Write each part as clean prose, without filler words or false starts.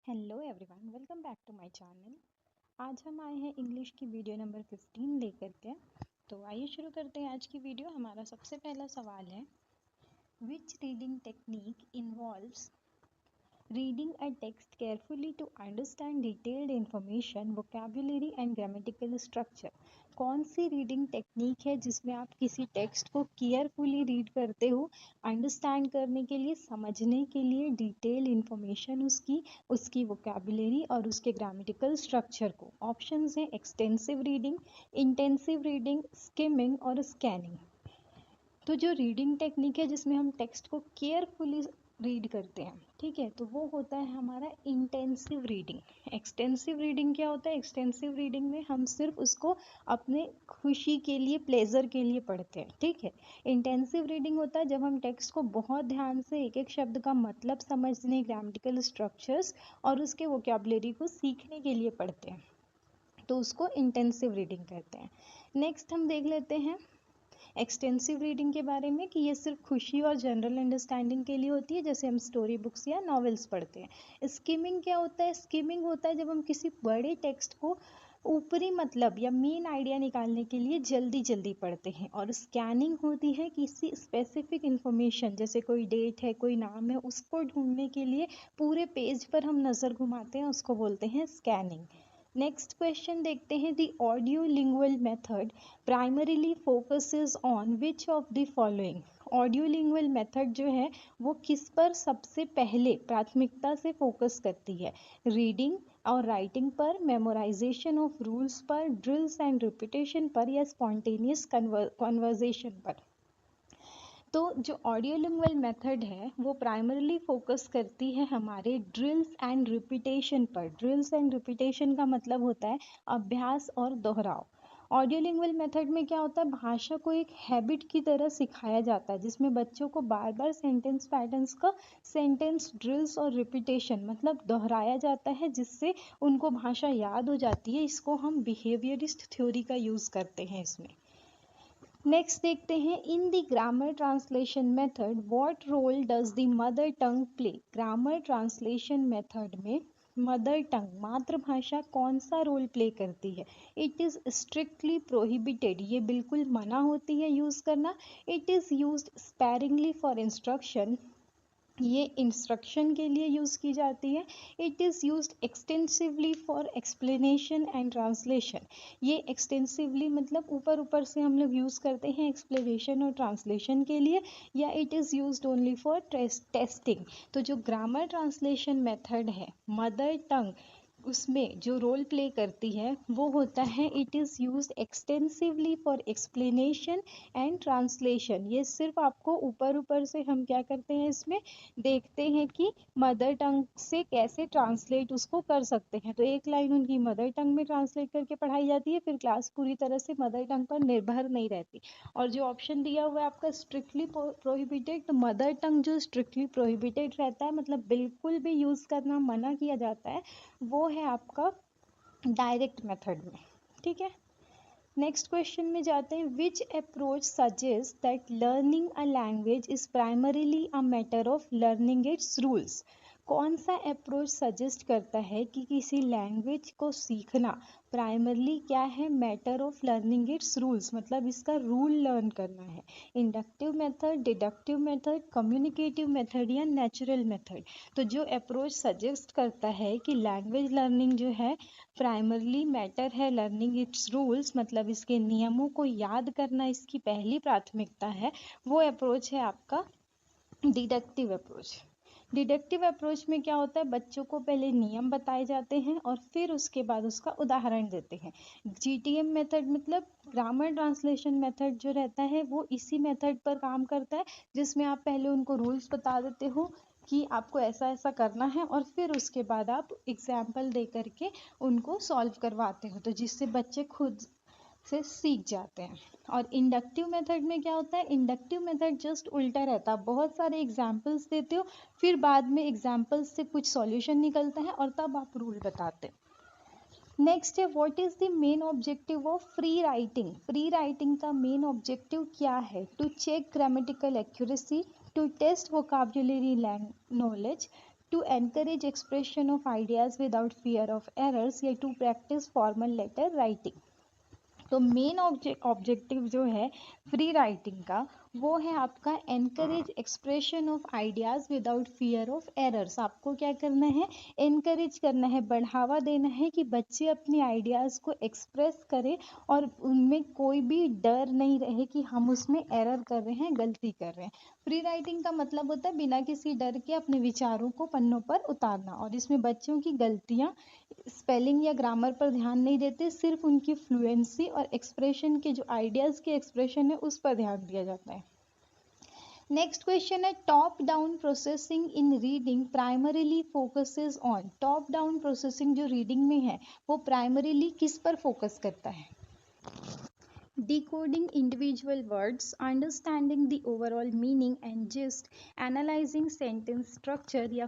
Hello everyone, welcome back to my channel. आज हम आए हैं इंग्लिश की वीडियो नंबर 15 लेकर के। तो आइए शुरू करते हैं आज की वीडियो। हमारा सबसे पहला सवाल है, which reading technique involves reading a text carefully to understand detailed information, vocabulary and grammatical structure। कौन सी रीडिंग टेक्निक है जिसमें आप किसी टेक्स्ट को केयरफुली रीड करते हो, अंडरस्टैंड करने के लिए, समझने के लिए, डिटेल इंफॉर्मेशन उसकी वोकेबुलरी और उसके ग्रामेटिकल स्ट्रक्चर को। ऑप्शंस हैं extensive reading, intensive reading, skimming और स्कैनिंग। तो जो रीडिंग टेक्निक है जिसमें हम टेक्स्ट को केयरफुली रीड करते हैं, ठीक है, तो वो होता है हमारा इंटेंसिव रीडिंग। एक्सटेंसिव रीडिंग क्या होता है? एक्सटेंसिव रीडिंग में हम सिर्फ उसको अपने खुशी के लिए, प्लेजर के लिए पढ़ते हैं, ठीक है। इंटेंसिव रीडिंग होता है जब हम टेक्स्ट को बहुत ध्यान से एक एक शब्द का मतलब समझने, ग्रामेटिकल स्ट्रक्चर्स और उसके वोकेबुलरी को सीखने के लिए पढ़ते हैं, तो उसको इंटेंसिव रीडिंग कहते हैं। नेक्स्ट हम देख लेते हैं एक्सटेंसिव रीडिंग के बारे में कि ये सिर्फ खुशी और जनरल अंडरस्टैंडिंग के लिए होती है, जैसे हम स्टोरी बुक्स या नॉवेल्स पढ़ते हैं। स्किमिंग क्या होता है? स्किमिंग होता है जब हम किसी बड़े टेक्स्ट को ऊपरी मतलब या मेन आइडिया निकालने के लिए जल्दी जल्दी पढ़ते हैं। और स्कैनिंग होती है किसी स्पेसिफिक इंफॉर्मेशन, जैसे कोई डेट है, कोई नाम है, उसको ढूंढने के लिए पूरे पेज पर हम नज़र घुमाते हैं, उसको बोलते हैं स्कैनिंग। नेक्स्ट क्वेश्चन देखते हैं, the audio lingual method primarily focuses on which of the following. Audio lingual method जो है वो किस पर सबसे पहले प्राथमिकता से फोकस करती है? रीडिंग और राइटिंग पर, मेमोराइजेशन ऑफ रूल्स पर, ड्रिल्स एंड रिपीटेशन पर, या स्पॉन्टेनियस कन्वर्जेशन पर? तो जो ऑडियो लिंगुअल मेथड है वो प्राइमरीली फोकस करती है हमारे ड्रिल्स एंड रिपीटेशन पर। ड्रिल्स एंड रिपीटेशन का मतलब होता है अभ्यास और दोहराव। ऑडियो लिंगुअल मेथड में क्या होता है? भाषा को एक हैबिट की तरह सिखाया जाता है, जिसमें बच्चों को बार बार सेंटेंस पैटर्न्स का सेंटेंस ड्रिल्स और रिपीटेशन मतलब दोहराया जाता है, जिससे उनको भाषा याद हो जाती है। इसको हम बिहेवियरिस्ट थ्योरी का यूज़ करते हैं इसमें। नेक्स्ट देखते हैं, in the grammar translation method what role does the mother tongue play. Grammar translation method में मदर टंग, मातृभाषा, कौन सा रोल प्ले करती है? इट इज़ स्ट्रिक्टली प्रोहिबिटेड, ये बिल्कुल मना होती है यूज़ करना। It is used sparingly for instruction, ये इंस्ट्रक्शन के लिए यूज़ की जाती है। It is used extensively for explanation and translation, ये एक्सटेंसिवली मतलब ऊपर ऊपर से हम लोग यूज़ करते हैं एक्सप्लेनेशन और ट्रांसलेशन के लिए, या it is used only for testing. तो जो ग्रामर ट्रांसलेशन मेथड है मदर टंग, उसमें जो रोल प्ले करती है वो होता है it is used extensively for explanation and translation. ये सिर्फ आपको ऊपर ऊपर से हम क्या करते हैं इसमें देखते हैं कि मदर टंग से कैसे ट्रांसलेट उसको कर सकते हैं। तो एक लाइन उनकी मदर टंग में ट्रांसलेट करके पढ़ाई जाती है, फिर क्लास पूरी तरह से मदर टंग पर निर्भर नहीं रहती। और जो ऑप्शन दिया हुआ है आपका स्ट्रिक्टली प्रोहिबिटेड, तो मदर टंग जो स्ट्रिक्टली प्रोहिबिटेड रहता है मतलब बिल्कुल भी यूज़ करना मना किया जाता है, वो है आपका डायरेक्ट मेथड में, ठीक है। नेक्स्ट क्वेश्चन में जाते हैं, which approach suggest that learning a language is primarily a matter of learning its rules. कौन सा अप्रोच सजेस्ट करता है कि किसी लैंग्वेज को सीखना प्राइमरली क्या है? Matter of learning its rules, मतलब इसका रूल लर्न करना है। Inductive method, deductive method, communicative method या नेचुरल मेथड? तो जो अप्रोच सजेस्ट करता है कि लैंग्वेज लर्निंग जो है प्राइमरली मैटर है लर्निंग इट्स रूल्स, मतलब इसके नियमों को याद करना इसकी पहली प्राथमिकता है, वो अप्रोच है आपका डिडक्टिव अप्रोच। डिडक्टिव अप्रोच में क्या होता है? बच्चों को पहले नियम बताए जाते हैं और फिर उसके बाद उसका उदाहरण देते हैं। जीटीएम मेथड मतलब ग्रामर ट्रांसलेशन मेथड जो रहता है वो इसी मेथड पर काम करता है, जिसमें आप पहले उनको रूल्स बता देते हो कि आपको ऐसा ऐसा करना है और फिर उसके बाद आप एग्जाम्पल दे करके उनको सॉल्व करवाते हो, तो जिससे बच्चे खुद से सीख जाते हैं। और इंडक्टिव मेथड में क्या होता है? इंडक्टिव मेथड जस्ट उल्टा रहता है, बहुत सारे एग्जाम्पल्स देते हो, फिर बाद में एग्जाम्पल्स से कुछ सॉल्यूशन निकलता है और तब आप रूल बताते हो। नेक्स्ट है, what is the main objective of free writing. Free writing का मेन ऑब्जेक्टिव क्या है? To check grammatical accuracy, to test vocabulary knowledge, to encourage expression of ideas without fear of errors या to practice formal letter writing। तो main objective जो है free writing का वो है आपका encourage expression of ideas without fear of errors. आपको क्या करना है, एनकरेज करना है, बढ़ावा देना है कि बच्चे अपने आइडियाज को एक्सप्रेस करें और उनमें कोई भी डर नहीं रहे कि हम उसमें एरर कर रहे हैं, गलती कर रहे हैं। फ्री राइटिंग का मतलब होता है बिना किसी डर के अपने विचारों को पन्नों पर उतारना, और इसमें बच्चों की गलतियां स्पेलिंग या ग्रामर पर ध्यान नहीं देते, सिर्फ उनकी फ्लुएंसी और एक्सप्रेशन के जो आइडियाज के एक्सप्रेशन है उस पर ध्यान दिया जाता है। नेक्स्ट क्वेश्चन है top down processing in reading primarily focuses on. Top down processing जो रीडिंग में है वो प्राइमरीली किस पर फोकस करता है? Decoding individual words, understanding the overall meaning and gist, analyzing sentence structure या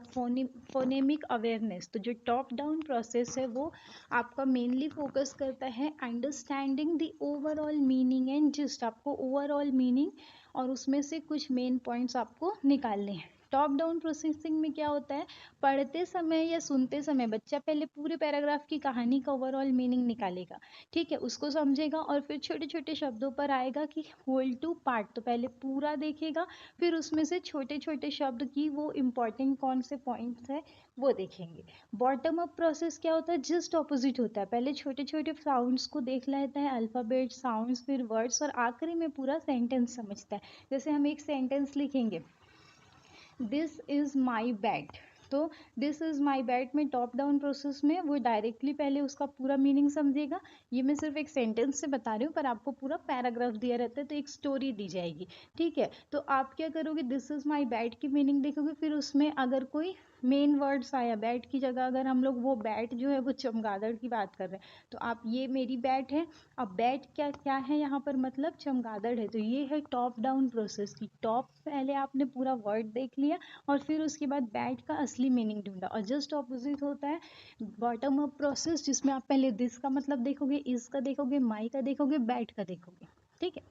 phonemic awareness। तो जो टॉप डाउन प्रोसेस है वो आपका मेनली फोकस करता है understanding the overall meaning and gist. आपको ओवरऑल मीनिंग और उसमें से कुछ मेन पॉइंट्स आपको निकालने हैं। टॉप डाउन प्रोसेसिंग में क्या होता है, पढ़ते समय या सुनते समय बच्चा पहले पूरे पैराग्राफ की कहानी का ओवरऑल मीनिंग निकालेगा, ठीक है, उसको समझेगा और फिर छोटे छोटे शब्दों पर आएगा कि होल टू पार्ट। तो पहले पूरा देखेगा, फिर उसमें से छोटे छोटे शब्द की वो इम्पॉर्टेंट कौन से पॉइंट्स है वो देखेंगे। बॉटम अप प्रोसेस क्या होता है, जस्ट ऑपोजिट होता है। पहले छोटे छोटे साउंड्स को देख लेता है, अल्फ़ाबेट साउंड्स, फिर वर्ड्स, और आखिरी में पूरा सेंटेंस समझता है। जैसे हम एक सेंटेंस लिखेंगे दिस इज़ माई बेड, तो दिस इज़ माई बेड में टॉप डाउन प्रोसेस में वो डायरेक्टली पहले उसका पूरा मीनिंग समझेगा। ये मैं सिर्फ एक सेंटेंस से बता रही हूँ, पर आपको पूरा पैराग्राफ दिया रहता है तो एक स्टोरी दी जाएगी, ठीक है। तो आप क्या करोगे, दिस इज़ माई बेड की मीनिंग देखोगे, फिर उसमें अगर कोई मेन वर्ड्स आया बैट की जगह, अगर हम लोग वो बैट जो है वो चमगादड़ की बात कर रहे हैं तो आप ये मेरी बैट है। अब बैट क्या क्या है यहाँ पर, मतलब चमगादड़ है। तो ये है टॉप डाउन प्रोसेस की। टॉप पहले आपने पूरा वर्ड देख लिया और फिर उसके बाद बैट का असली मीनिंग ढूंढा। और जस्ट ऑपोजिट होता है बॉटम अप प्रोसेस, जिसमें आप पहले दिस का मतलब देखोगे, इस का देखोगे, माई का देखोगे, बैट का देखोगे, ठीक है।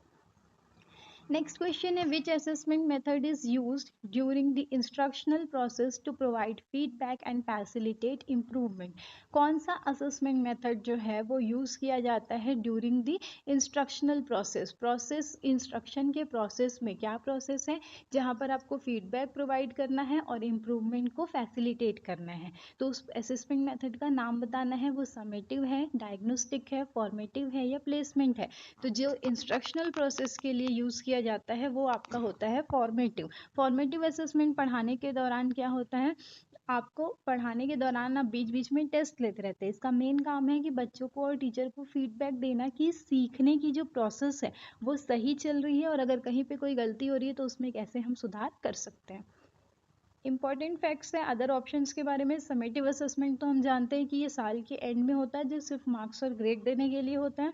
नेक्स्ट क्वेश्चन है which assessment method is used during the instructional process to provide feedback and facilitate improvement. कौन सा असेसमेंट मेथड जो है वो यूज़ किया जाता है during the instructional process instruction के प्रोसेस में क्या प्रोसेस है जहाँ पर आपको फीडबैक प्रोवाइड करना है और इम्प्रूवमेंट को फैसिलिटेट करना है। तो उस असेसमेंट मेथड का नाम बताना है, वो समेटिव है, डायग्नोस्टिक है, फॉर्मेटिव है या प्लेसमेंट है। तो जो इंस्ट्रक्शनल प्रोसेस के लिए यूज़ किया जाता है वो आपका होता है फॉर्मेटिव असेसमेंट पढ़ाने के दौरान क्या होता है, आपको पढ़ाने के दौरान आप बीच बीच में टेस्ट लेते रहते हैं। इसका मेन काम है कि बच्चों को और टीचर को फीडबैक देना कि सीखने की जो प्रोसेस है वो सही चल रही है और अगर कहीं पे कोई गलती हो रही है तो उसमें कैसे हम सुधार कर सकते हैं। इंपॉर्टेंट फैक्ट्स है अदर ऑप्शंस के बारे में। समेटिव असेसमेंट तो हम जानते हैं कि ये साल के एंड में होता है, जो सिर्फ मार्क्स और ग्रेड देने के लिए होता है।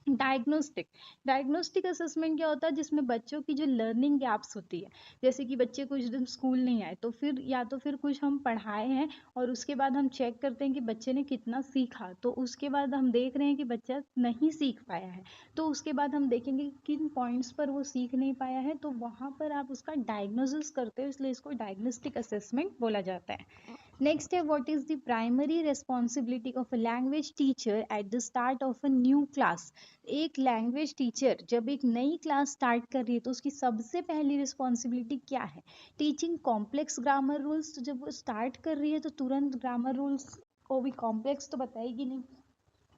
डायग्नोस्टिक असेसमेंट क्या होता है, जिसमें बच्चों की जो लर्निंग गैप्स होती है, जैसे कि बच्चे कुछ दिन स्कूल नहीं आए तो फिर या तो फिर कुछ हम पढ़ाए हैं और उसके बाद हम चेक करते हैं कि बच्चे ने कितना सीखा, तो उसके बाद हम देख रहे हैं कि बच्चा नहीं सीख पाया है, तो उसके बाद हम देखेंगे कि किन पॉइंट्स पर वो सीख नहीं पाया है, तो वहाँ पर आप उसका डायग्नोसिस करते हो, इसलिए इसको डायग्नोस्टिक असेसमेंट बोला जाता है। नेक्स्ट है what is the primary responsibility of a language teacher at the start of a new class. एक लैंग्वेज टीचर जब एक नई क्लास स्टार्ट कर रही है तो उसकी सबसे पहली रिस्पॉन्सिबिलिटी क्या है, टीचिंग कॉम्प्लेक्स ग्रामर रूल्स। तो जब वो स्टार्ट कर रही है तो तुरंत ग्रामर रूल्स को भी कॉम्प्लेक्स तो बताएगी नहीं,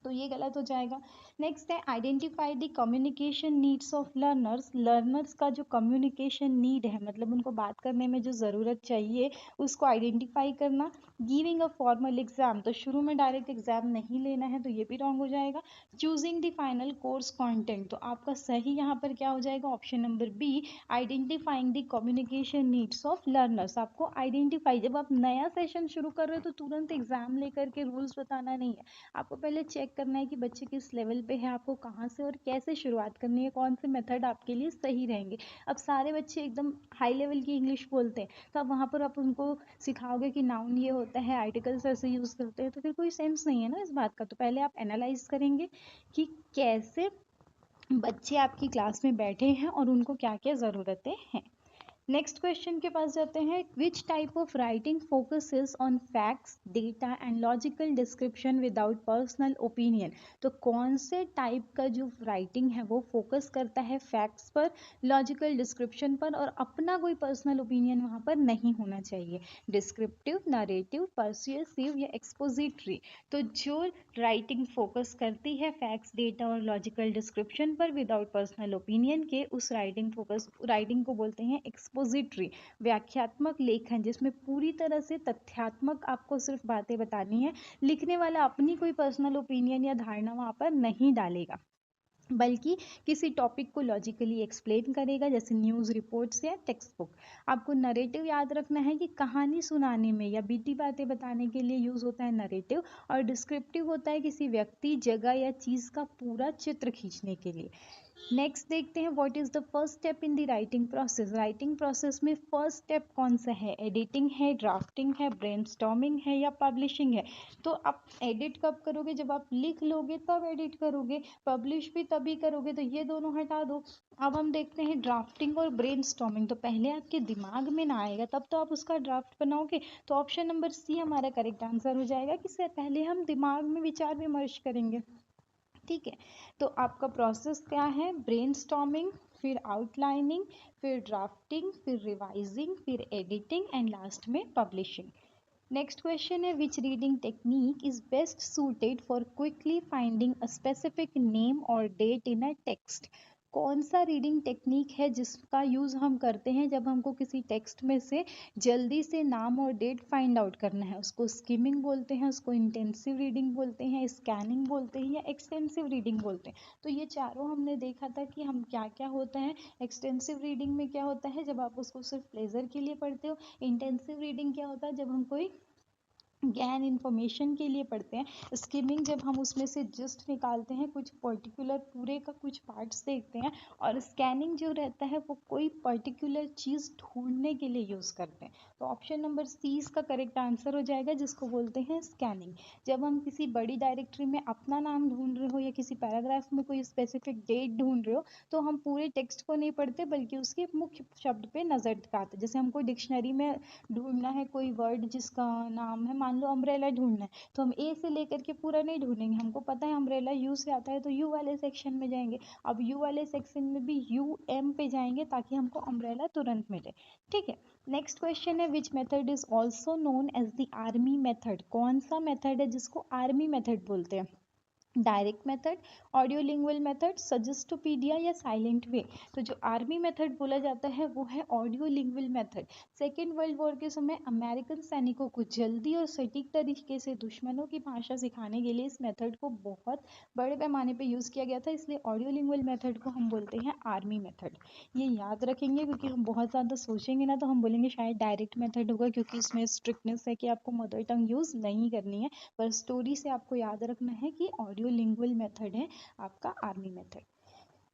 तो ये गलत हो जाएगा। नेक्स्ट है identify the communication needs of learners का जो कम्युनिकेशन नीड है, मतलब उनको बात करने में जो ज़रूरत चाहिए उसको आइडेंटिफाई करना। गिविंग अ फॉर्मल एग्जाम, तो शुरू में डायरेक्ट एग्जाम नहीं लेना है, तो ये भी रॉन्ग हो जाएगा। Choosing the final course content, तो आपका सही यहाँ पर क्या हो जाएगा, option number B, identifying the communication needs of learners. आपको आइडेंटिफाई, जब आप नया सेशन शुरू कर रहे हो तो तुरंत एग्जाम लेकर के रूल्स बताना नहीं है, आपको पहले चेक करना है कि बच्चे किस लेवल पे है, आपको कहाँ से और कैसे शुरुआत करनी है, कौन से मेथड आपके लिए सही रहेंगे। अब सारे बच्चे एकदम हाई लेवल की इंग्लिश बोलते हैं तो अब वहाँ पर आप उनको सिखाओगे कि नाउन ये होता है, आर्टिकल्स ऐसे यूज़ करते हैं, तो फिर कोई सेंस नहीं है ना इस बात का। तो पहले आप एनालाइज करेंगे कि कैसे बच्चे आपकी क्लास में बैठे हैं और उनको क्या क्या ज़रूरतें हैं। नेक्स्ट क्वेश्चन के पास जाते हैं। Which type of writing focuses on facts, data and logical description without personal opinion. तो कौन से टाइप का जो राइटिंग है वो फोकस करता है फैक्ट्स पर, लॉजिकल डिस्क्रिप्शन पर, और अपना कोई पर्सनल ओपिनियन वहाँ पर नहीं होना चाहिए। डिस्क्रिप्टिव, नरेटिव, पर्सुएसिव या एक्सपोजिटरी। तो जो राइटिंग फोकस करती है फैक्ट्स, डेटा और लॉजिकल डिस्क्रिप्शन पर विदाउट पर्सनल ओपिनियन के, उस राइटिंग को बोलते हैं एक्सपोजिटरी, व्याख्यात्मक लेखन, जिसमें पूरी तरह से तथ्यात्मक आपको सिर्फ बातें बतानी है। लिखने वाला अपनी कोई पर्सनल ओपिनियन या धारणा वहाँ पर नहीं डालेगा, बल्कि किसी टॉपिक को लॉजिकली एक्सप्लेन करेगा, जैसे न्यूज़ रिपोर्ट्स या टेक्स्ट बुक। आपको नरेटिव याद रखना है कि कहानी सुनाने में या बीटी बातें बताने के लिए यूज़ होता है नरेटिव, और डिस्क्रिप्टिव होता है किसी व्यक्ति, जगह या चीज़ का पूरा चित्र खींचने के लिए। नेक्स्ट देखते हैं, what is the first step in the writing process. Writing process में फर्स्ट स्टेप कौन सा है? एडिटिंग है, ड्राफ्टिंग है, ब्रेनस्टॉर्मिंग है या पब्लिशिंग है? तो आप एडिट कब करोगे? जब आप लिख लोगे तब एडिट करोगे, पब्लिश भी तभी करोगे, तो ये दोनों हटा दो। अब हम देखते हैं ड्राफ्टिंग और ब्रेनस्टॉर्मिंग। तो पहले आपके दिमाग में ना आएगा तब तो आप उसका ड्राफ्ट बनाओगे, तो ऑप्शन नंबर सी हमारा करेक्ट आंसर हो जाएगा कि पहले हम दिमाग में विचार विमर्श करेंगे। ठीक है, तो आपका प्रोसेस क्या है? ब्रेनस्टॉर्मिंग, फिर आउटलाइनिंग, फिर ड्राफ्टिंग, फिर रिवाइजिंग, फिर एडिटिंग एंड लास्ट में पब्लिशिंग। नेक्स्ट क्वेश्चन है, which reading technique is best suited for quickly finding a specific name और डेट इन अ टेक्स्ट। कौन सा रीडिंग टेक्निक है जिसका यूज़ हम करते हैं जब हमको किसी टेक्स्ट में से जल्दी से नाम और डेट फाइंड आउट करना है? उसको स्किमिंग बोलते हैं, उसको इंटेंसिव रीडिंग बोलते हैं, स्कैनिंग बोलते हैं या एक्सटेंसिव रीडिंग बोलते हैं। तो ये चारों हमने देखा था कि हम क्या क्या होता है। एक्सटेंसिव रीडिंग में क्या होता है? जब आप उसको सिर्फ प्लेजर के लिए पढ़ते हो। इंटेंसिव रीडिंग क्या होता है? जब हम कोई ज्ञान इन्फॉर्मेशन के लिए पढ़ते हैं। स्किमिंग जब हम उसमें से जस्ट निकालते हैं, कुछ पर्टिकुलर पूरे का कुछ पार्ट्स देखते हैं। और स्कैनिंग जो रहता है वो कोई पर्टिकुलर चीज़ ढूंढने के लिए यूज़ करते हैं। तो ऑप्शन नंबर सी इसका करेक्ट आंसर हो जाएगा, जिसको बोलते हैं स्कैनिंग। जब हम किसी बड़ी डायरेक्टरी में अपना नाम ढूंढ रहे हो या किसी पैराग्राफ में कोई स्पेसिफिक डेट ढूंढ रहे हो, तो हम पूरे टेक्स्ट को नहीं पढ़ते बल्कि उसके मुख्य शब्द पे नज़र टिकाते। जैसे हमको डिक्शनरी में ढूंढना है कोई वर्ड जिसका नाम है, मान लो अम्ब्रेला ढूंढना है, तो हम ए से लेकर के पूरा नहीं ढूंढेंगे। हमको पता है अम्ब्रेला यू से आता है तो यू वाले सेक्शन में जाएंगे। अब यू वाले सेक्शन में भी यू एम पे जाएंगे ताकि हमको अम्ब्रेला तुरंत मिले। ठीक है, नेक्स्ट क्वेश्चन है, which method is also known as the army method. कौन सा मेथड है जिसको आर्मी मेथड बोलते हैं? Direct method, audio lingual method, suggestopedia या साइलेंट वे। तो जो आर्मी मेथड बोला जाता है वो है audio lingual method. Second world war के समय अमेरिकन सैनिकों को जल्दी और सटीक तरीके से दुश्मनों की भाषा सिखाने के लिए इस मेथड को बहुत बड़े पैमाने पे यूज़ किया गया था, इसलिए ऑडियो लिंगुअल मेथड को हम बोलते हैं आर्मी मेथड। ये याद रखेंगे क्योंकि हम बहुत ज़्यादा सोचेंगे ना तो हम बोलेंगे शायद डायरेक्ट मेथड होगा, क्योंकि इसमें स्ट्रिक्टनेस है कि आपको मदर टंग यूज़ नहीं करनी है। पर स्टोरी से आपको याद रखना है कि ऑडियो लिंगुअल मेथड है आपका आर्मी मेथड।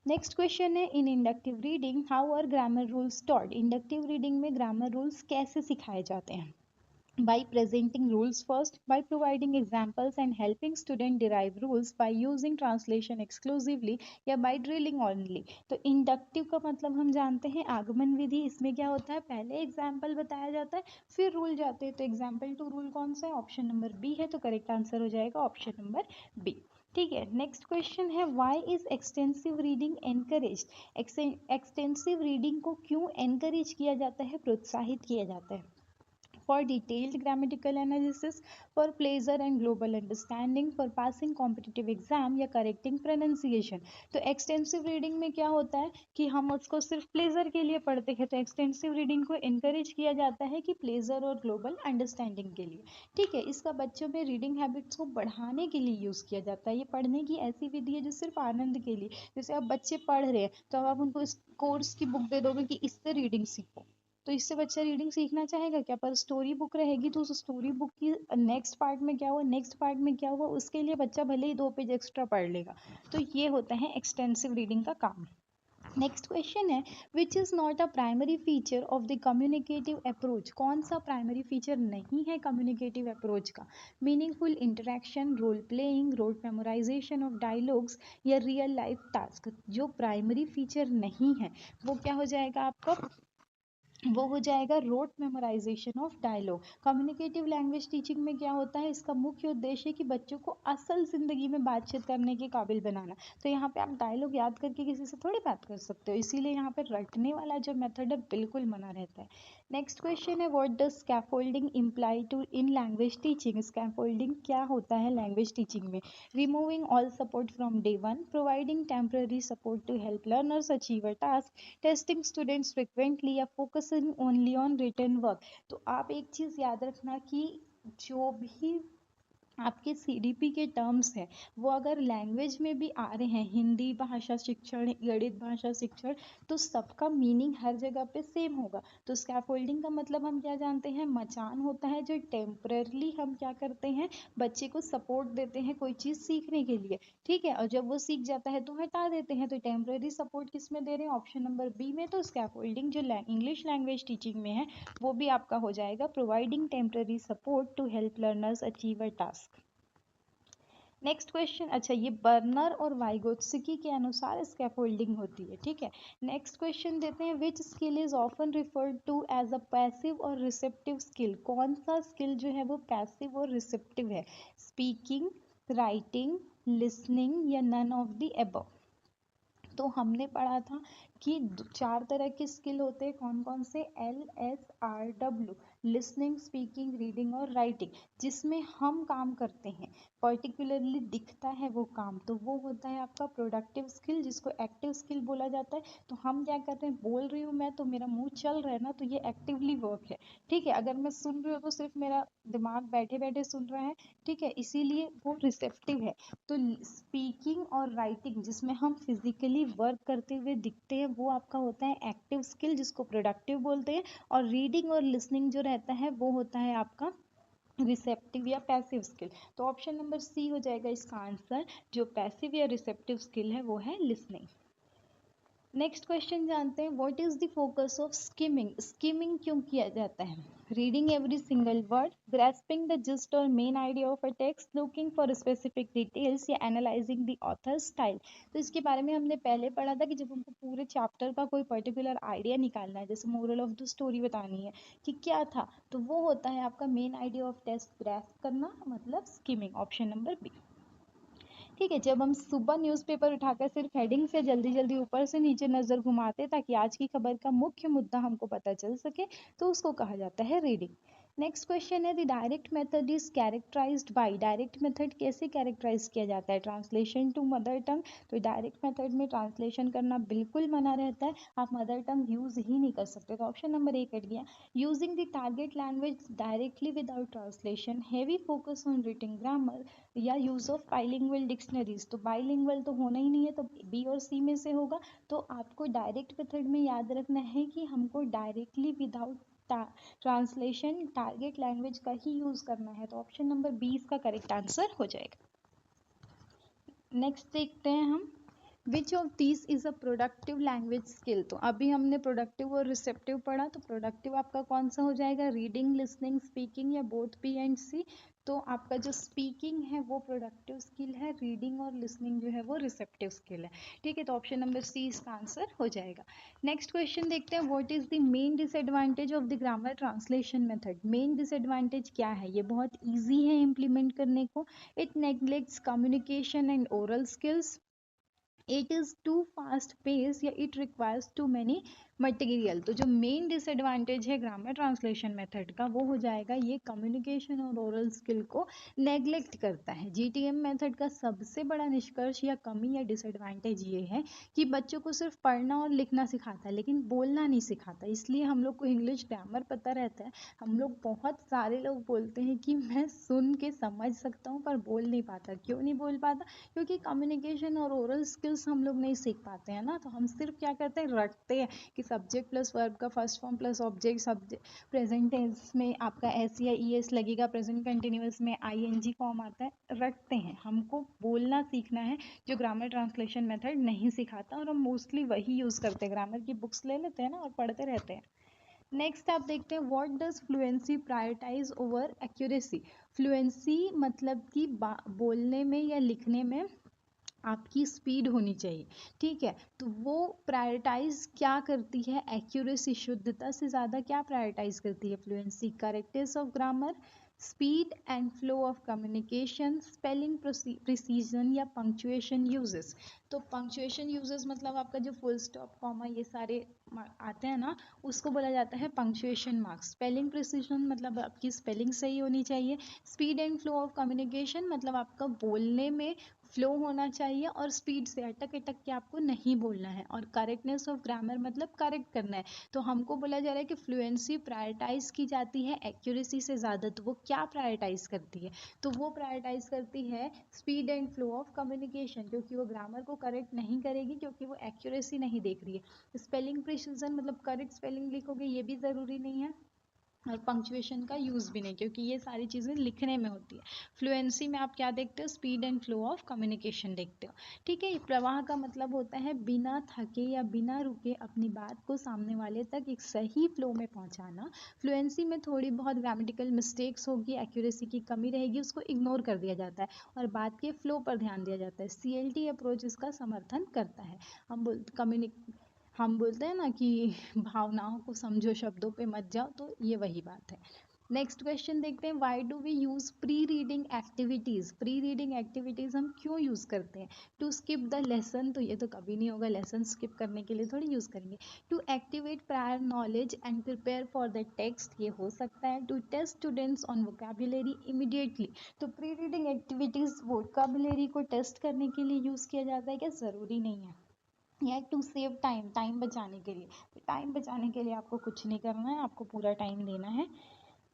नेक्स्ट क्वेश्चन है, in inductive reading how are grammar rules taught. Inductive reading में ग्रामर रूल्स कैसे सिखाए जाते हैं? by presenting rules first, by providing examples and helping student derive rules, by using translation exclusively या by drilling only। तो inductive का मतलब हम जानते हैं आगमन विधि। इसमें क्या होता है? पहले एग्जाम्पल बताया जाता है फिर रूल जाते हैं। तो एग्जाम्पल टू रूल कौन सा है? ऑप्शन नंबर बी है, तो करेक्ट आंसर हो जाएगा ऑप्शन नंबर बी। ठीक है, नेक्स्ट क्वेश्चन है, why is extensive reading encouraged. Extensive reading को क्यों एनकरेज किया जाता है, प्रोत्साहित किया जाता है? for detailed grammatical analysis, for pleasure and global understanding, for passing competitive exam या correcting pronunciation। तो एक्सटेंसिव रीडिंग में क्या होता है कि हम उसको सिर्फ प्लेजर के लिए पढ़ते हैं, तो एक्सटेंसिव रीडिंग को इनकरेज किया जाता है कि प्लेजर और ग्लोबल अंडरस्टैंडिंग के लिए। ठीक है, इसका बच्चों में रीडिंग हैबिट्स को बढ़ाने के लिए यूज़ किया जाता है। ये पढ़ने की ऐसी विधि है जो सिर्फ आनंद के लिए, जैसे अब बच्चे पढ़ रहे हैं तो अब आप उनको इस कोर्स की बुक दे दोगे कि इससे रीडिंग सीखो, तो इससे बच्चा रीडिंग सीखना चाहेगा क्या? पर स्टोरी बुक रहेगी तो उस स्टोरी बुक की नेक्स्ट पार्ट में क्या हुआ, नेक्स्ट पार्ट में क्या हुआ, उसके लिए बच्चा भले ही 2 पेज एक्स्ट्रा पढ़ लेगा। तो ये होता है एक्सटेंसिव रीडिंग का काम। नेक्स्ट क्वेश्चन है, which is not a primary feature of the communicative approach. कौन सा प्राइमरी फीचर नहीं है कम्युनिकेटिव अप्रोच का? Meaningful interaction, role playing, rote memorisation of dialogues या रियल लाइफ टास्क। जो प्राइमरी फीचर नहीं है वो क्या हो जाएगा आपका? वो हो जाएगा rote memorisation of dialogue. Communicative language teaching में क्या होता है, इसका मुख्य उद्देश्य है कि बच्चों को असल ज़िंदगी में बातचीत करने के काबिल बनाना। तो यहाँ पे आप डायलॉग याद करके किसी से थोड़ी बात कर सकते हो, इसीलिए यहाँ पे रटने वाला जो मेथड है बिल्कुल मना रहता है। नेक्स्ट क्वेश्चन है, what does scaffolding imply to in language teaching. Scaffolding क्या होता है लैंग्वेज टीचिंग में? Removing all support from day one, providing temporary support to help learners achieve a task, testing students frequently, या focusing only on written work. तो आप एक चीज़ याद रखना कि जो भी आपके सीडीपी के टर्म्स हैं वो अगर लैंग्वेज में भी आ रहे हैं, हिंदी भाषा शिक्षण, गणित भाषा शिक्षण, तो सबका मीनिंग हर जगह पे सेम होगा। तो स्कैफोल्डिंग का मतलब हम क्या जानते हैं, मचान होता है जो टेम्पररली हम क्या करते हैं, बच्चे को सपोर्ट देते हैं कोई चीज़ सीखने के लिए, ठीक है, और जब वो सीख जाता है तो हटा देते हैं। तो टेम्पररी सपोर्ट किस में दे रहे हैं, ऑप्शन नंबर बी में। तो स्कैफोल्डिंग जो इंग्लिश लैंग्वेज टीचिंग में है वो भी आपका हो जाएगा providing temporary support to help learners achieve a task. Next question, अच्छा ये बर्नर और वाइगोत्स्की के अनुसार स्कैफोल्डिंग होती है, ठीक है। नेक्स्ट क्वेश्चन देते हैं, which skill is often referred to as a passive और रिसेप्टिव स्किल। कौन सा स्किल जो है वो पैसिव और रिसेप्टिव है? स्पीकिंग, राइटिंग, लिसनिंग, या नन ऑफ द अबव। तो हमने पढ़ा था कि चार तरह के स्किल होते हैं, कौन कौन से, LSRW, लिसनिंग, स्पीकिंग, रीडिंग और राइटिंग, जिसमें हम काम करते हैं, पर्टिकुलरली दिखता है वो काम, तो वो होता है आपका प्रोडक्टिव स्किल, जिसको एक्टिव स्किल बोला जाता है। तो हम क्या कर रहे हैं, बोल रही हूँ मैं तो मेरा मुंह चल रहा है ना, तो ये एक्टिवली वर्क है, ठीक है। अगर मैं सुन रही हूँ तो सिर्फ मेरा दिमाग बैठे बैठे सुन रहा है, ठीक है, इसीलिए वो रिसेप्टिव है। तो स्पीकिंग और राइटिंग जिसमें हम फिजिकली वर्क करते हुए दिखते हैं वो आपका होता है एक्टिव स्किल, जिसको प्रोडक्टिव बोलते हैं। और रीडिंग और लिसनिंग जो रहता है वो होता है आपका रिसेप्टिव या पैसिव स्किल। तो ऑप्शन नंबर सी हो जाएगा इसका आंसर, जो पैसिव या रिसेप्टिव स्किल है वो है लिसनिंग। नेक्स्ट क्वेश्चन जानते हैं, what is the focus of skimming. Skimming क्यों किया जाता है? Reading every single word, grasping the gist और main idea of a text, looking for specific details, या एनालाइजिंग द ऑथर स्टाइल। तो इसके बारे में हमने पहले पढ़ा था कि जब हमको पूरे चैप्टर का कोई पर्टिकुलर आइडिया निकालना है, जैसे मोरल ऑफ द स्टोरी बतानी है कि क्या था, तो वो होता है आपका main idea of text grasp करना, मतलब स्किमिंग, ऑप्शन नंबर बी, ठीक है। जब हम सुबह न्यूज़पेपर उठाकर सिर्फ हेडिंग से जल्दी जल्दी ऊपर से नीचे नज़र घुमाते ताकि आज की खबर का मुख्य मुद्दा हमको पता चल सके, तो उसको कहा जाता है रीडिंग। नेक्स्ट क्वेश्चन है, the direct method is characterised by. Direct method कैसे कैरेक्टराइज किया जाता है? Translation to mother tongue. तो डायरेक्ट मेथड में ट्रांसलेशन करना बिल्कुल मना रहता है, आप मदर टंग यूज़ ही नहीं कर सकते। तो ऑप्शन नंबर ए कट गया। Using the target language directly without translation, heavy focus on written grammar, या यूज़ ऑफ बाइलिंगुअल डिक्शनरीज। तो बाइलिंगुअल तो होना ही नहीं है, तो बी और सी में से होगा। तो आपको डायरेक्ट मेथड में याद रखना है कि हमको directly without translation target language का ही यूज़ करना है। तो ऑप्शन नंबर बी इसका करेक्ट आंसर हो जाएगा। नेक्स्ट देखते हैं हम, which of this is a productive language skill. तो अभी हमने प्रोडक्टिव और रिसेप्टिव पढ़ा, तो प्रोडक्टिव आपका कौन सा हो जाएगा? रीडिंग, लिसनिंग, स्पीकिंग, या बोथ बी एंड सी। तो आपका जो स्पीकिंग है वो प्रोडक्टिव स्किल है, रीडिंग और लिसनिंग जो है वो रिसेप्टिव स्किल है, ठीक है। तो ऑप्शन नंबर सी इसका आंसर हो जाएगा। नेक्स्ट क्वेश्चन देखते हैं, what is the main disadvantage of the grammar translation method. Main disadvantage क्या है? ये बहुत ईजी है इम्प्लीमेंट करने को। It neglects communication and oral skills, it is too fast pace, या it requires too many material. तो जो मेन डिसएडवांटेज है ग्रामर ट्रांसलेशन मेथड का वो हो जाएगा ये कम्युनिकेशन और ओरल स्किल को नेग्लेक्ट करता है। जीटीएम मेथड का सबसे बड़ा निष्कर्ष या कमी या डिसएडवांटेज ये है कि बच्चों को सिर्फ पढ़ना और लिखना सिखाता है लेकिन बोलना नहीं सिखाता। इसलिए हम लोग को इंग्लिश ग्रामर पता रहता है, हम लोग बहुत सारे लोग बोलते हैं कि मैं सुन के समझ सकता हूँ पर बोल नहीं पाता। क्यों नहीं बोल पाता? क्योंकि कम्युनिकेशन और ओरल स्किल्स हम लोग नहीं सीख पाते हैं ना। तो हम सिर्फ क्या करते हैं, रटते हैं कि सब्जेक्ट प्लस वर्ब का first form plus object, subject present tense में आपका एस या ई एस लगेगा, प्रेजेंट कंटिन्यूअस में आईएनजी फॉर्म आता है, रटते हैं। हमको बोलना सीखना है जो ग्रामर ट्रांसलेशन मेथड नहीं सिखाता, और हम मोस्टली वही यूज़ करते हैं, ग्रामर की बुक्स ले लेते हैं ना और पढ़ते रहते हैं। नेक्स्ट आप देखते हैं, what does fluency prioritise over accuracy. Fluency मतलब कि बोलने में या लिखने में आपकी स्पीड होनी चाहिए, ठीक है। तो वो प्रायोरिटाइज क्या करती है, एक्यूरेसी, शुद्धता से ज़्यादा क्या प्रायोरिटाइज करती है, fluency, correctness of grammar, speed and flow of communication, spelling precision या पंक्चुएशन यूजेस। तो पंक्चुएशन यूजेस मतलब आपका जो फुल स्टॉप, कॉमा, ये सारे आते हैं ना, उसको बोला जाता है पंक्चुएशन मार्क्स। स्पेलिंग प्रिसीजन मतलब आपकी स्पेलिंग सही होनी चाहिए। Speed and flow of communication मतलब आपका बोलने में फ्लो होना चाहिए और स्पीड से अटक अटक के आपको नहीं बोलना है। और करेक्टनेस ऑफ ग्रामर मतलब करेक्ट करना है। तो हमको बोला जा रहा है कि फ्लुएंसी प्रायोरिटाइज की जाती है एक्यूरेसी से ज़्यादा। तो वो क्या प्रायोरिटाइज करती है, तो वो प्रायोरिटाइज करती है speed and flow of communication, क्योंकि वो ग्रामर को करेक्ट नहीं करेगी, क्योंकि वो एक्यूरेसी नहीं देख रही है। स्पेलिंग प्रिसीजन मतलब करेक्ट स्पेलिंग लिखोगे, ये भी ज़रूरी नहीं है, और पंक्चुएशन का यूज़ भी नहीं, क्योंकि ये सारी चीज़ें लिखने में होती है। फ्लुएंसी में आप क्या देखते हो, speed and flow of communication देखते हो, ठीक है। प्रवाह का मतलब होता है बिना थके या बिना रुके अपनी बात को सामने वाले तक एक सही फ्लो में पहुंचाना। फ्लुएंसी में थोड़ी बहुत ग्रामेटिकल मिस्टेक्स होगी, एक्यूरेसी की कमी रहेगी, उसको इग्नोर कर दिया जाता है और बात के फ्लो पर ध्यान दिया जाता है। CLT अप्रोच इसका समर्थन करता है। हम बोलते हैं ना कि भावनाओं को समझो, शब्दों पे मत जाओ, तो ये वही बात है। नेक्स्ट क्वेश्चन देखते हैं, why do we use pre reading activities. Pre reading activities हम क्यों यूज करते हैं, टू स्किप द लेसन, तो ये तो कभी नहीं होगा, लेसन स्किप करने के लिए थोड़ी यूज करेंगे। To activate prior knowledge and prepare for the text, ये हो सकता है। To test students on vocabulary immediately, तो प्री रीडिंग एक्टिविटीज वोकेबुलरी को टेस्ट करने के लिए यूज किया जाता है क्या, जरूरी नहीं है। या टू सेव टाइम, टाइम बचाने के लिए। टाइम बचाने के लिए आपको कुछ नहीं करना है, आपको पूरा टाइम देना है।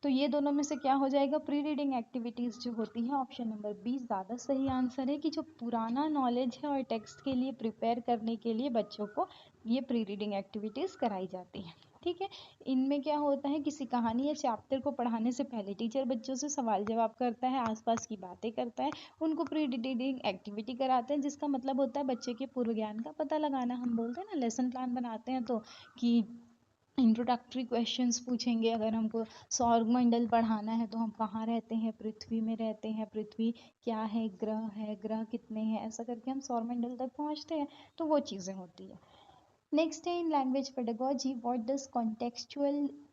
तो ये दोनों में से क्या हो जाएगा, प्री रीडिंग एक्टिविटीज़ जो होती है, ऑप्शन नंबर बी ज़्यादा सही आंसर है, कि जो पुराना नॉलेज है और टेक्स्ट के लिए प्रिपेयर करने के लिए बच्चों को ये प्री रीडिंग एक्टिविटीज़ कराई जाती हैं, ठीक है। इनमें क्या होता है, किसी कहानी या चैप्टर को पढ़ाने से पहले टीचर बच्चों से सवाल जवाब करता है, आसपास की बातें करता है, उनको प्री रीडिंग एक्टिविटी कराते हैं, जिसका मतलब होता है बच्चे के पूर्व ज्ञान का पता लगाना। हम बोलते हैं ना, लेसन प्लान बनाते हैं तो कि इंट्रोडक्टरी क्वेश्चंस पूछेंगे, अगर हमको सौरमंडल पढ़ाना है तो हम कहाँ रहते हैं, पृथ्वी में रहते हैं, पृथ्वी क्या है, ग्रह कितने हैं, ऐसा करके हम सौरमंडल तक पहुँचते हैं। तो वो चीज़ें होती है। नेक्स्ट है, in language pedagogy what does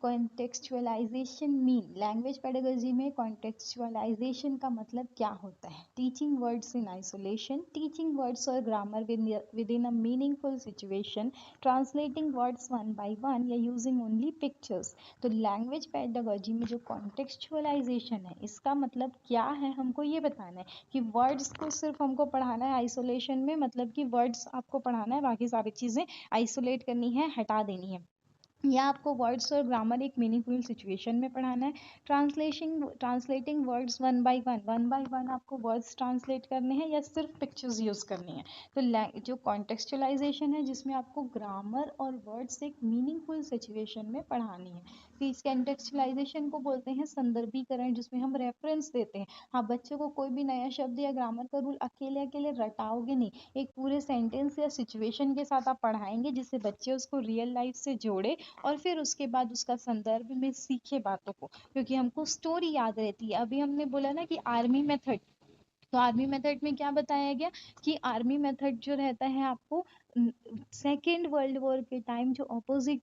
contextualization mean. Language pedagogy में कॉन्टेक्चुअलाइजेशन का मतलब क्या होता है, teaching words in isolation, teaching words और grammar within a meaningful situation, translating words one by one या यूजिंग ओनली पिक्चर्स। तो लैंग्वेज पेडागोजी में जो कॉन्टेक्चुअलाइजेशन है, इसका मतलब क्या है, हमको ये बताना है कि वर्ड्स को सिर्फ हमको पढ़ाना है आइसोलेशन में, मतलब कि वर्ड्स आपको पढ़ाना है, बाकी सारी चीज़ें आइसोलेट करनी है, हटा देनी है, या आपको वर्ड्स और ग्रामर एक मीनिंगफुल सिचुएशन में पढ़ाना है। Translating words one by one आपको वर्ड्स ट्रांसलेट करने हैं, या सिर्फ पिक्चर्स यूज़ करनी है। तो जो कॉन्टेक्चुअलाइजेशन है, जिसमें आपको ग्रामर और वर्ड्स एक मीनिंगफुल सिचुएशन में पढ़ानी है, तो इस कॉन्टेक्चुअलाइजेशन को बोलते हैं संदर्भीकरण, जिसमें हम रेफरेंस देते हैं। हाँ, बच्चों को कोई भी नया शब्द या ग्रामर का रूल अकेले अकेले रटाओगे नहीं, एक पूरे सेंटेंस या सिचुएशन के साथ आप पढ़ाएंगे, जिससे बच्चे उसको रियल लाइफ से जोड़े और फिर उसके बाद उसका संदर्भ में सीखे बातों को, क्योंकि हमको स्टोरी याद रहती है। अभी हमने बोला ना कि आर्मी मेथड, तो आर्मी मेथड में क्या बताया गया कि आर्मी मेथड जो रहता है, आपको सेकेंड वर्ल्ड वॉर के टाइम जो अपोजिट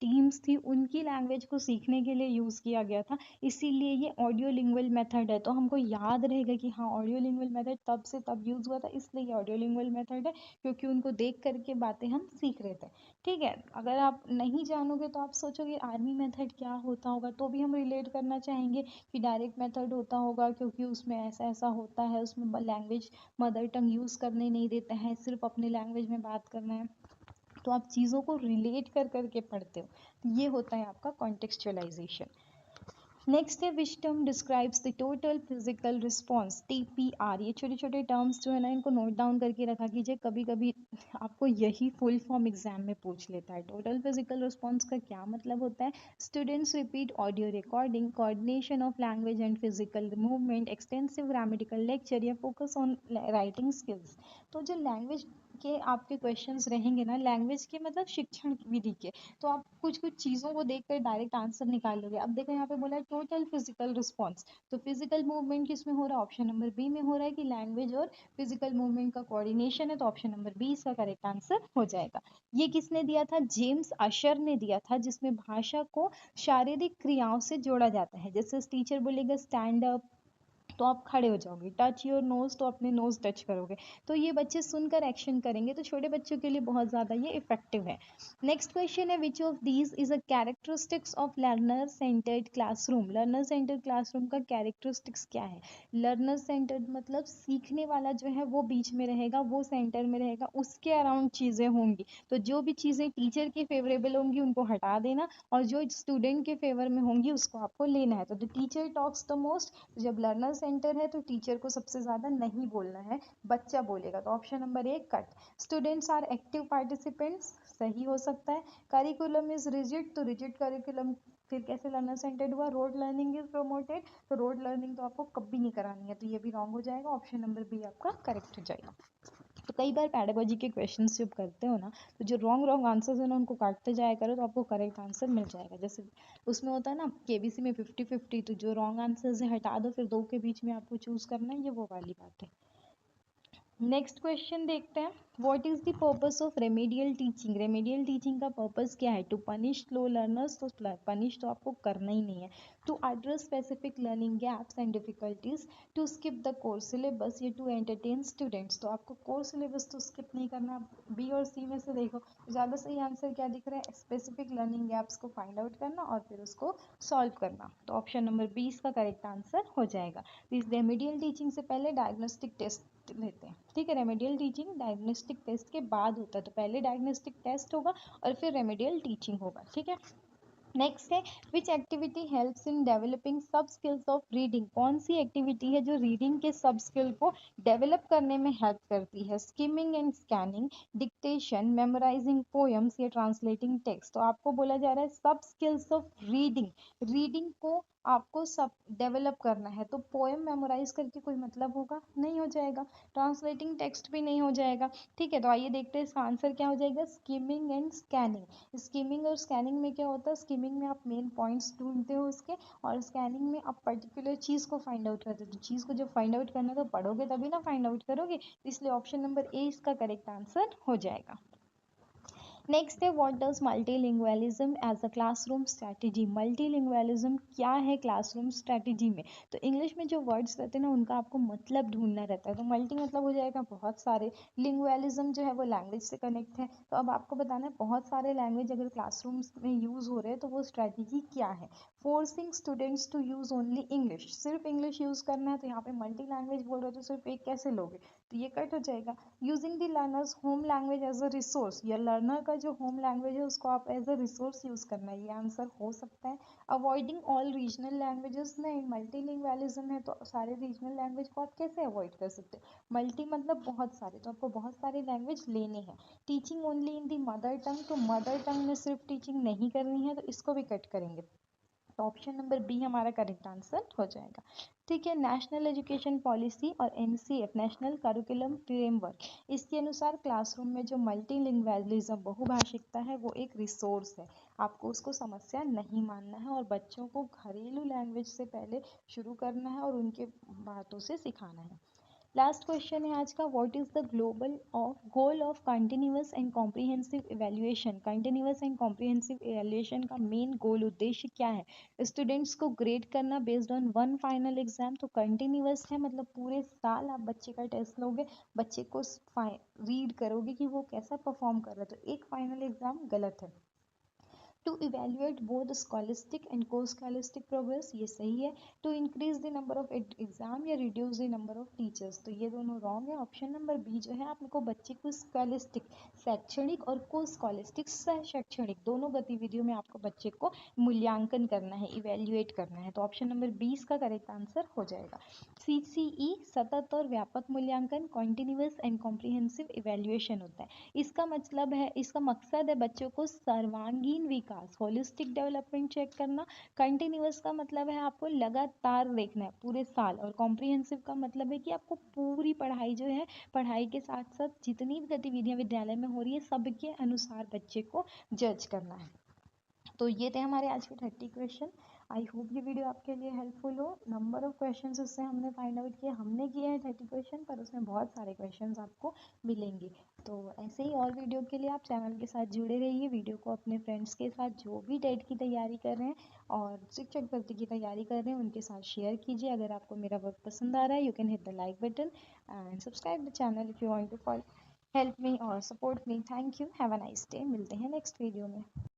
टीम्स थी उनकी लैंग्वेज को सीखने के लिए यूज़ किया गया था, इसीलिए ये ऑडियो लिंगुअल मेथड है। तो हमको याद रहेगा कि हाँ, ऑडियो लिंगुअल मेथड तब से तब यूज़ हुआ था, इसलिए ऑडियो लिंगुअल मेथड है, क्योंकि उनको देख करके बातें हम सीख रहे थे, ठीक है। अगर आप नहीं जानोगे तो आप सोचोगे आर्मी मेथड क्या होता होगा, तो भी हम रिलेट करना चाहेंगे कि डायरेक्ट मेथड होता होगा, क्योंकि उसमें ऐसा ऐसा होता है, उसमें लैंग्वेज मदर टंग यूज़ करने नहीं देते हैं, सिर्फ अपने लैंग्वेज में बात करना है। तो आप चीज़ों को रिलेट कर करके पढ़ते हो, तो ये होता है आपका कॉन्टेक्चुअलाइजेशन। नेक्स्ट है, which term describes the total physical response, TPR। ये छोटे छोटे टर्म्स जो है ना, इनको नोट डाउन करके रखा कीजिए, कभी कभी आपको यही फुल फॉर्म एग्जाम में पूछ लेता है। टोटल फिजिकल रिस्पॉन्स का क्या मतलब होता है, students repeat audio recording, coordination of language and physical movement, extensive grammatical lecture, या फोकस ऑन राइटिंग स्किल्स। तो जो लैंग्वेज के आपके क्वेश्चंस रहेंगे ना लैंग्वेज के मतलब शिक्षण विधि के, तो आप कुछ कुछ चीज़ों को देखकर डायरेक्ट आंसर निकाल लोगे। अब देखो यहाँ पे बोला है टोटल फिजिकल रिस्पॉन्स, तो फिजिकल मूवमेंट किस में हो रहा है, ऑप्शन नंबर बी में हो रहा है कि लैंग्वेज और फिजिकल मूवमेंट का कोऑर्डिनेशन है, तो ऑप्शन नंबर बी इसका करेक्ट आंसर हो जाएगा। ये किसने दिया था, जेम्स अशर ने दिया था, जिसमें भाषा को शारीरिक क्रियाओं से जोड़ा जाता है। जैसे टीचर बोलेगा स्टैंड अप, तो आप खड़े हो जाओगे, टच योर नोज, तो अपने नोज टच करोगे, तो ये बच्चे सुनकर एक्शन करेंगे, तो छोटे बच्चों के लिए बहुत ज़्यादा ये इफेक्टिव है। नेक्स्ट क्वेश्चन है, which of these is a characteristics of learner centred classroom. Learner centred classroom का कैरेक्टरिस्टिक्स क्या है, लर्नर सेंटर्ड मतलब सीखने वाला जो है वो बीच में रहेगा, वो सेंटर में रहेगा, उसके अराउंड चीज़ें होंगी, तो जो भी चीज़ें टीचर के फेवरेबल होंगी उनको हटा देना, और जो स्टूडेंट के फेवर में होंगी उसको आपको लेना है। तो the teacher talks the most, तो जब लर्नर सेंटर है तो टीचर को सबसे ज़्यादा नहीं बोलना है, बच्चा बोलेगा, तो option number A cut. Students are active participants, सही हो सकता है। करिकुलम इज रिजिड, तो रिजिड करिकुलम फिर कैसे लर्नर सेंटर्ड हुआ। रोड लर्निंग इज प्रमोटेड, तो रोड लर्निंग तो आपको कभी नहीं करानी है, तो ये भी रॉन्ग हो जाएगा, ऑप्शन नंबर बी आपका करेक्ट हो जाएगा। तो कई बार पैडागोजी के क्वेश्चंस जब करते हो ना, तो जो रॉन्ग रॉन्ग आंसर्स है ना उनको काटते जाया करो, तो आपको करेक्ट आंसर मिल जाएगा। जैसे उसमें होता है ना केबीसी में 50-50, तो जो रॉन्ग आंसर्स है हटा दो, फिर दो के बीच में आपको चूज करना है, ये वो वाली बात है। नेक्स्ट क्वेश्चन देखते हैं, what is the purpose of remedial teaching. Remedial teaching का पर्पस क्या है, टू पनिश स्लो लर्नर्स, तो पनिश तो आपको करना ही नहीं है। To address specific learning gaps and difficulties, to skip the course syllabus, या टू एंटरटेन स्टूडेंट्स, तो आपको कोर्स सिलेबस तो स्किप नहीं करना। बी और सी में से देखो ज़्यादा सही आंसर क्या दिख रहा है, स्पेसिफिक लर्निंग गैप्स को फाइंड आउट करना और फिर उसको सॉल्व करना, तो ऑप्शन नंबर 20 का करेक्ट आंसर हो जाएगा। इस रेमेडियल टीचिंग से पहले डायग्नोस्टिक टेस्ट लेते हैं, ठीक है। रेमेडियल टीचिंग डायग्नोस्टिक टेस्ट के बाद होता है, तो पहले डायग्नोस्टिक टेस्ट होगा और फिर रेमेडियल टीचिंग होगा, ठीक है। नेक्स्ट है, विच एक्टिविटी हेल्प्स इन डेवलपिंग सब स्किल्स ऑफ रीडिंग। कौन सी एक्टिविटी है जो रीडिंग के सब स्किल को डेवलप करने में हेल्प करती है, skimming and scanning, dictation, memorising poems, या ट्रांसलेटिंग टेक्स्ट। तो आपको बोला जा रहा है सब स्किल्स ऑफ रीडिंग, रीडिंग को आपको सब डेवलप करना है, तो पोएम मेमोराइज करके कोई मतलब होगा नहीं, हो जाएगा। ट्रांसलेटिंग टेक्स्ट भी नहीं हो जाएगा, ठीक है। तो आइए देखते हैं इसका आंसर क्या हो जाएगा, स्किमिंग एंड स्कैनिंग। स्किमिंग और स्कैनिंग में क्या होता है, स्किमिंग में आप मेन पॉइंट्स ढूंढते हो उसके, और स्कैनिंग में आप पर्टिकुलर चीज़ को फाइंड आउट करते हो, तो चीज़ को जब फाइंड आउट करना है तो पढ़ोगे तभी ना फाइंड आउट करोगे, इसलिए ऑप्शन नंबर ए इसका करेक्ट आंसर हो जाएगा। नेक्स्ट है, what does multilingualism as a classroom strategy. Multilingualism क्या है क्लासरूम स्ट्रैटेजी में, तो इंग्लिश में जो वर्ड्स रहते हैं ना उनका आपको मतलब ढूंढना रहता है, तो मल्टी मतलब हो जाएगा बहुत सारे, लिंगुअलिज्म जो है वो लैंग्वेज से कनेक्ट है, तो अब आपको बताना है बहुत सारे लैंग्वेज अगर क्लासरूम्स में यूज़ हो रहे हैं तो वो स्ट्रैटेजी क्या है। Forcing students to use only English, सिर्फ इंग्लिश यूज़ करना है, तो यहाँ पे मल्टी लैंग्वेज बोल रहे हो तो सिर्फ एक कैसे लोगे, तो ये कट हो जाएगा। Using the learner's home language as a resource, या लर्नर का जो होम लैंग्वेज है उसको आप एज अ रिसोर्स यूज़ करना है, ये आंसर हो सकता है। अवॉइडिंग ऑल रीजनल लैंग्वेजेस, नहीं मल्टीलिंगुअलिज्म है तो सारे रीजनल लैंग्वेज को आप कैसे अवॉइड कर सकते हैं, मल्टी मतलब बहुत सारे, तो आपको बहुत सारे लैंग्वेज लेने हैं। Teaching only in the mother tongue, तो मदर टंग में सिर्फ टीचिंग नहीं करनी है, तो इसको भी कट करेंगे, तो ऑप्शन नंबर बी हमारा करेक्ट आंसर हो जाएगा, ठीक है। नेशनल एजुकेशन पॉलिसी और एनसीएफ नेशनल करिकुलम फ्रेमवर्क, इसके अनुसार क्लासरूम में जो मल्टीलिंगुअलिज्म बहुभाषिकता है वो एक रिसोर्स है, आपको उसको समस्या नहीं मानना है, और बच्चों को घरेलू लैंग्वेज से पहले शुरू करना है और उनके बातों से सिखाना है। लास्ट क्वेश्चन है आज का, what is the global of goal of continuous and comprehensive evaluation. Continuous and comprehensive evaluation का मेन गोल उद्देश्य क्या है, स्टूडेंट्स को ग्रेड करना based on one final exam, तो कंटिन्यूअस है मतलब पूरे साल आप बच्चे का टेस्ट लोगे, बच्चे को रीड करोगे कि वो कैसा परफॉर्म कर रहा है, तो एक फाइनल एग्जाम गलत है। To evaluate both scholastic and co scholastic progress, ये सही है। To increase the number of exam या reduce the number of teachers, तो ये दोनों रॉन्ग है, ऑप्शन नंबर बी जो है आपको बच्चे को स्कॉलिस्टिक शैक्षणिक और को स्कॉलिस्टिक शैक्षणिक दोनों गतिविधियों में आपको बच्चे को मूल्यांकन करना है, इवेल्युएट करना है, तो ऑप्शन नंबर 20 का करेक्ट आंसर हो जाएगा। सीसीई सतत और व्यापक मूल्यांकन, कॉन्टिन्यूअस एंड कॉम्प्रिहेंसिव इवेल्युएशन होता है, इसका मतलब है, इसका मकसद है बच्चों को सर्वांगीण विकास टास्क। होलिस्टिक डेवलपमेंट चेक करना, कंटिन्यूअस का मतलब है आपको लगातार देखना है पूरे साल, और कॉम्प्रिहेंसिव का मतलब है कि आपको पूरी पढ़ाई जो है, पढ़ाई के साथ साथ जितनी भी गतिविधियाँ विद्यालय में हो रही है सबके अनुसार बच्चे को जज करना है। तो ये थे हमारे आज के 30 क्वेश्चन। आई होप ये वीडियो आपके लिए हेल्पफुल हो। नंबर ऑफ क्वेश्चंस उससे हमने फाइंड आउट किया, हमने किए हैं 30 क्वेश्चन, पर उसमें बहुत सारे क्वेश्चंस आपको मिलेंगे। तो ऐसे ही और वीडियो के लिए आप चैनल के साथ जुड़े रहिए। वीडियो को अपने फ्रेंड्स के साथ, जो भी टेट की तैयारी कर रहे हैं और शिक्षक भर्ती की तैयारी कर रहे हैं, उनके साथ शेयर कीजिए। अगर आपको मेरा वर्क पसंद आ रहा है, you can hit the like button and subscribe the channel if you want to help me और support me. Thank you, have a nice day. मिलते हैं नेक्स्ट वीडियो में।